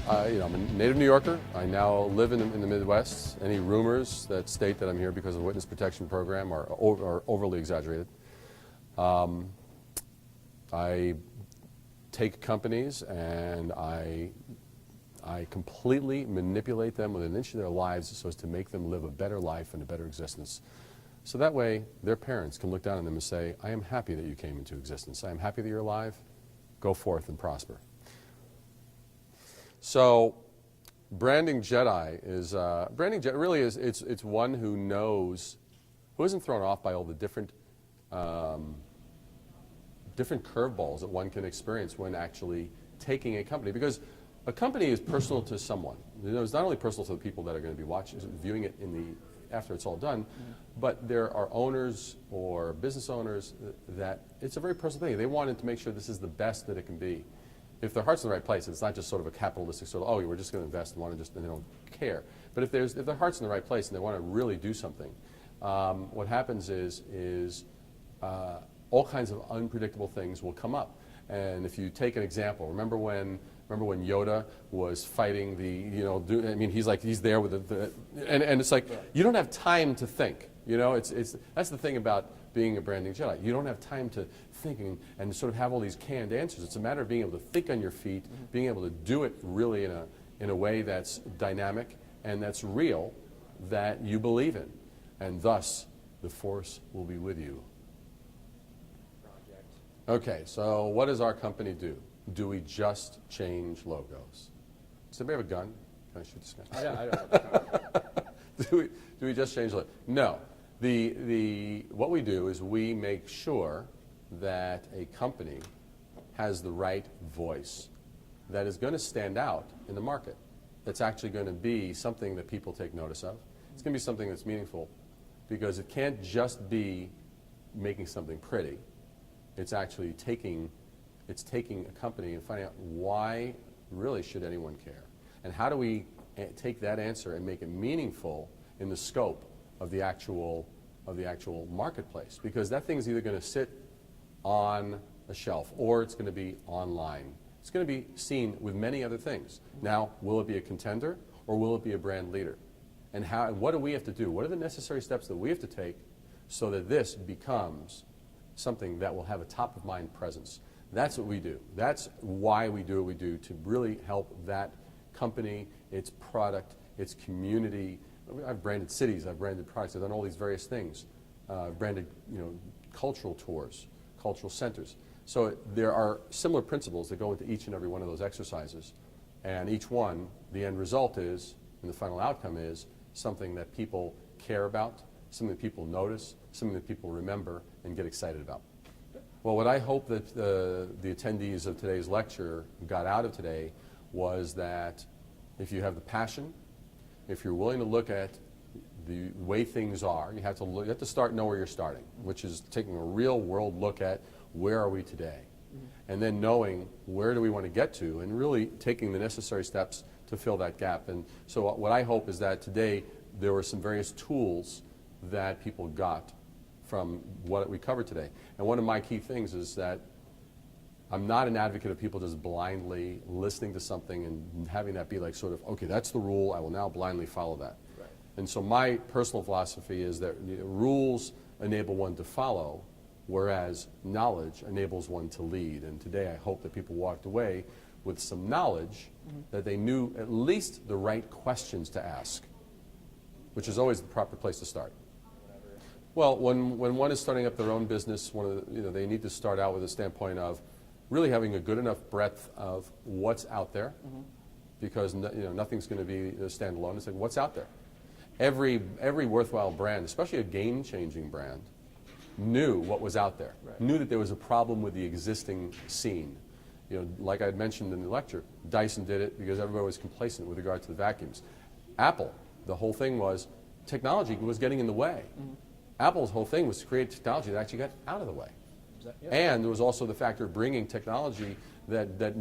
I'm a native New Yorker. I now live in the Midwest. Any rumors that state that I'm here because of the witness protection program are overly exaggerated. I take companies and I completely manipulate them within an inch of their lives so as to make them live a better life and a better existence. So that way their parents can look down on them and say, I am happy that you came into existence. I am happy that you're alive. Go forth and prosper. So branding Jedi is, really is, it's one who knows, who isn't thrown off by all the different curveballs that one can experience when actually taking a company. Because a company is personal to someone. It's not only personal to the people that are going to be watching, viewing it after it's all done, but there are owners or business owners that it's a very personal thing. They wanted to make sure this is the best that it can be. If their heart's in the right place, it's not just sort of a capitalistic sort of, oh, we're just going to invest and they don't care. But if their heart's in the right place and they want to really do something, what happens is all kinds of unpredictable things will come up. And if you take an example, remember when Yoda was fighting he's there with and it's like, you don't have time to think. That's the thing about being a branding Jedi. You don't have time to think and sort of have all these canned answers. It's a matter of being able to think on your feet, being able to do it really in a way that's dynamic and that's real, that you believe in. And thus, the Force will be with you. Okay, so what does our company do? Do we just change logos? Does anybody have a gun? Can I shoot this guy? Do we just change logos? No. What we do is we make sure that a company has the right voice that is going to stand out in the market. That's actually going to be something that people take notice of. It's going to be something that's meaningful, because it can't just be making something pretty. It's actually taking a company and finding out why really should anyone care, and how do we take that answer and make it meaningful in the scope of the actual marketplace, because that thing is either going to sit on a shelf or it's going to be online. It's going to be seen with many other things. Now, will it be a contender or will it be a brand leader? And what do we have to do? What are the necessary steps that we have to take so that this becomes something that will have a top-of-mind presence? That's what we do. That's why we do what we do, to really help that company, its product, its community. I've branded cities, I've branded products, I've done all these various things. I've branded cultural tours, cultural centers. So there are similar principles that go into each and every one of those exercises. And each one, the end result is, and the final outcome is, something that people care about, something that people notice, something that people remember and get excited about. Well, what I hope that the attendees of today's lecture got out of today was that if you have the passion, if you're willing to look at the way things are, you have to know where you're starting, which is taking a real world look at where are we today, and then knowing where do we want to get to, and really taking the necessary steps to fill that gap. And so what I hope is that today there were some various tools that people got from what we covered today. And one of my key things is that I'm not an advocate of people just blindly listening to something and having that be like sort of, okay, that's the rule, I will now blindly follow that. Right. And so my personal philosophy is that rules enable one to follow, whereas knowledge enables one to lead. And today I hope that people walked away with some knowledge that they knew at least the right questions to ask, which is always the proper place to start. Well, when one is starting up their own business, they need to start out with a standpoint of really having a good enough breadth of what's out there, because nothing's going to be a standalone. It's like, what's out there? Every worthwhile brand, especially a game-changing brand, knew what was out there, knew that there was a problem with the existing scene. Like I had mentioned in the lecture, Dyson did it because everybody was complacent with regard to the vacuums. Apple, the whole thing was technology was getting in the way. Apple's whole thing was to create technology that actually got out of the way. And there was also the factor of bringing technology that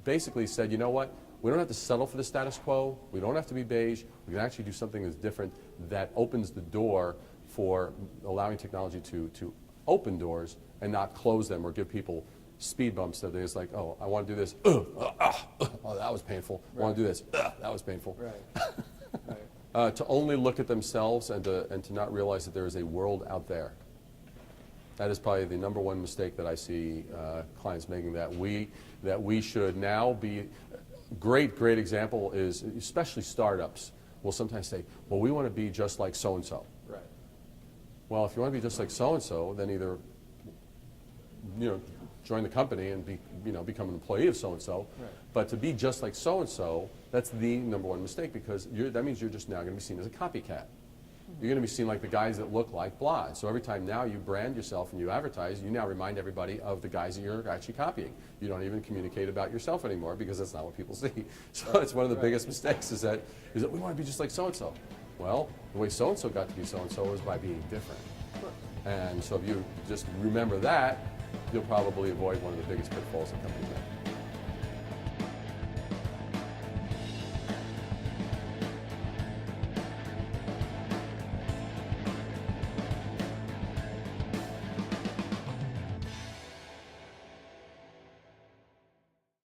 basically said, you know what, we don't have to settle for the status quo, we don't have to be beige, we can actually do something that's different, that opens the door for allowing technology to open doors and not close them or give people speed bumps that it's like, oh, I want to do this. Oh, that was painful. I want to do this. That was painful. Right. To only look at themselves and to not realize that there is a world out there. That is probably the number one mistake that I see clients making, that we should now be. Great example is, especially startups will sometimes say, well, we want to be just like so-and-so. Right. Well, if you want to be just like so-and-so, then either, join the company and become an employee of so-and-so. Right. But to be just like so-and-so, that's the number one mistake, because that means you're just now going to be seen as a copycat. You're going to be seen like the guys that look like blah. So every time now you brand yourself and you advertise, you now remind everybody of the guys that you're actually copying. You don't even communicate about yourself anymore, because that's not what people see. So it's one of the biggest mistakes is that we want to be just like so-and-so. Well, the way so-and-so got to be so-and-so was by being different. And so if you just remember that, you'll probably avoid one of the biggest pitfalls that companies make.